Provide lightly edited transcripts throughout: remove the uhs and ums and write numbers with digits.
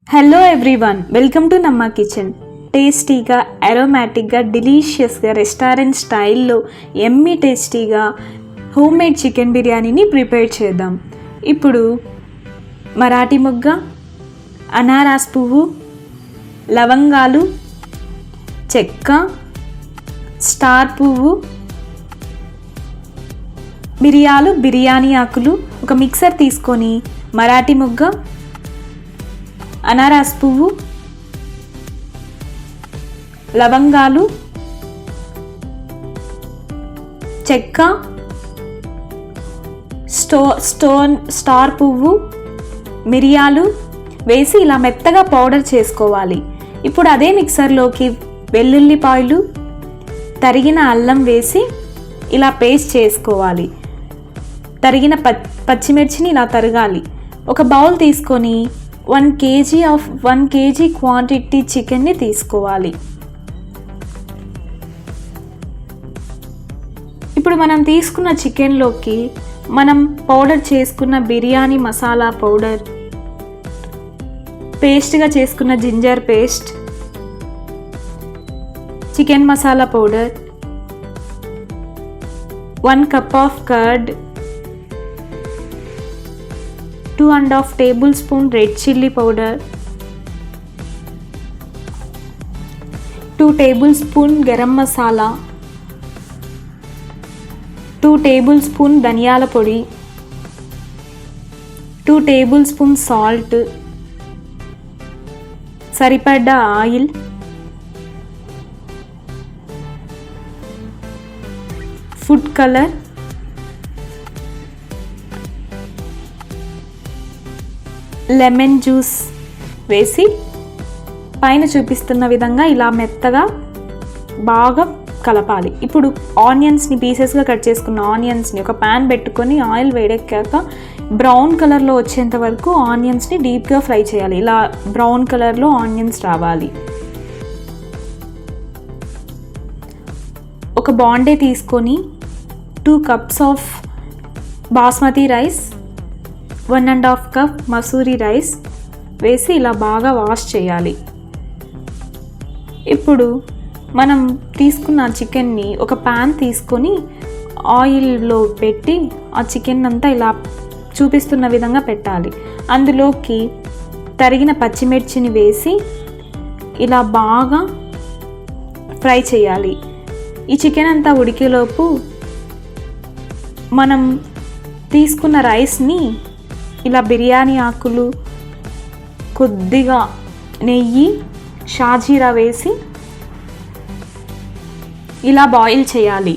Hello everyone, welcome to నమ్మ kitchen. టేస్టీగా, అరోమాటిక్గా, డిలీషియస్గా restaurant స్టైల్లో ఎమ్మీ టేస్టీగా హోమ్ మేడ్ చికెన్ బిర్యానీని ప్రిపేర్ చేద్దాం. ఇప్పుడు మరాఠీ మొగ్గ, అనారాస్ పువ్వు, లవంగాలు, చెక్క, స్టార్ పువ్వు, మిరియాలు, బిర్యానీ ఆకులు ఒక మిక్సర్ తీసుకొని మరాఠీ మొగ్గ, అనారాస్ పువ్వు, లవంగాలు, చెక్క, స్టార్ పువ్వు, మిరియాలు వేసి ఇలా మెత్తగా పౌడర్ చేసుకోవాలి. ఇప్పుడు అదే మిక్సర్లోకి వెల్లుల్లిపాయలు, తరిగిన అల్లం వేసి ఇలా పేస్ట్ చేసుకోవాలి. తరిగిన పచ్చిమిర్చిని ఇలా తరగాలి. ఒక బౌల్ తీసుకొని 1 kg క్వాంటిటీ చికెన్ని తీసుకోవాలి. ఇప్పుడు మనం తీసుకున్న చికెన్లోకి మనం పౌడర్ చేసుకున్న బిర్యానీ మసాలా పౌడర్, పేస్ట్గా చేసుకున్న ginger paste, chicken masala powder, 1 cup of curd, 2.5 tablespoon red chilli powder, 2 tablespoon garam masala, 2 tablespoon ధనియాల పొడి, 2 tablespoon సాల్ట్, సరిపడ్డ oil, food colour, lemon juice వేసి పైన చూపిస్తున్న విధంగా ఇలా మెత్తగా బాగా కలపాలి. ఇప్పుడు ఆనియన్స్ని పీసెస్గా కట్ చేసుకున్న ఆనియన్స్ని ఒక ప్యాన్ పెట్టుకొని ఆయిల్ వేడెక్కాక బ్రౌన్ కలర్లో వచ్చేంత వరకు ఆనియన్స్ని డీప్గా ఫ్రై చేయాలి. ఇలా బ్రౌన్ కలర్లో ఆనియన్స్ రావాలి. ఒక బాండే తీసుకొని 2 cups of basmati rice, 1.5 cup masoori rice వేసి ఇలా బాగా వాష్ చేయాలి. ఇప్పుడు మనం తీసుకున్న చికెన్ని ఒక ప్యాన్ తీసుకొని ఆయిల్లో పెట్టి ఆ చికెన్ అంతా ఇలా చూపిస్తున్న విధంగా పెట్టాలి. అందులోకి తరిగిన పచ్చిమిర్చిని వేసి ఇలా బాగా ఫ్రై చేయాలి. ఈ చికెన్ అంతా ఉడికేలోపు మనం తీసుకున్న రైస్ని ఇలా బిర్యానీ ఆకులు, కొద్దిగా నెయ్యి, షాజీరా వేసి ఇలా బాయిల్ చేయాలి.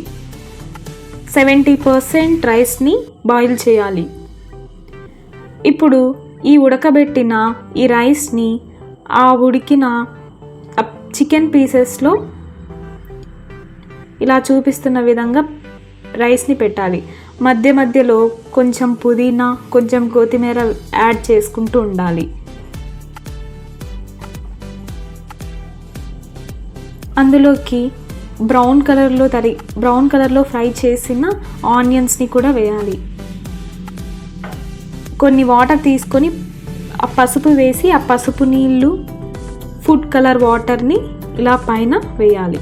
70% రైస్ని బాయిల్ చేయాలి. ఇప్పుడు ఈ ఉడకబెట్టిన ఈ రైస్ని ఆ ఉడికిన చికెన్ పీసెస్లో ఇలా చూపిస్తున్న విధంగా రైస్ని పెట్టాలి. మధ్య మధ్యలో కొంచెం పుదీనా, కొంచెం కొత్తిమీర యాడ్ చేసుకుంటూ ఉండాలి. అందులోకి బ్రౌన్ కలర్లో ఫ్రై చేసిన ఆనియన్స్ని కూడా వేయాలి. కొన్ని వాటర్ తీసుకొని ఆ పసుపు వేసి ఆ పసుపు నీళ్ళు, ఫుడ్ కలర్ వాటర్ని ఇలా పైన వేయాలి.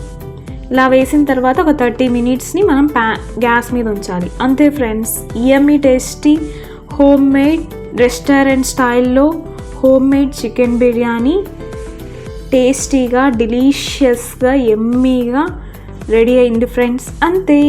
ఇలా వేసిన తర్వాత ఒక 30 minutesని మనం గ్యాస్ మీద ఉంచాలి. అంతే friends, yummy tasty home made restaurant స్టైల్లో హోమ్ మేడ్ చికెన్ బిర్యానీ టేస్టీగా, డిలీషియస్గా, యమ్మీగా రెడీ అయింది ఫ్రెండ్స్. అంతే.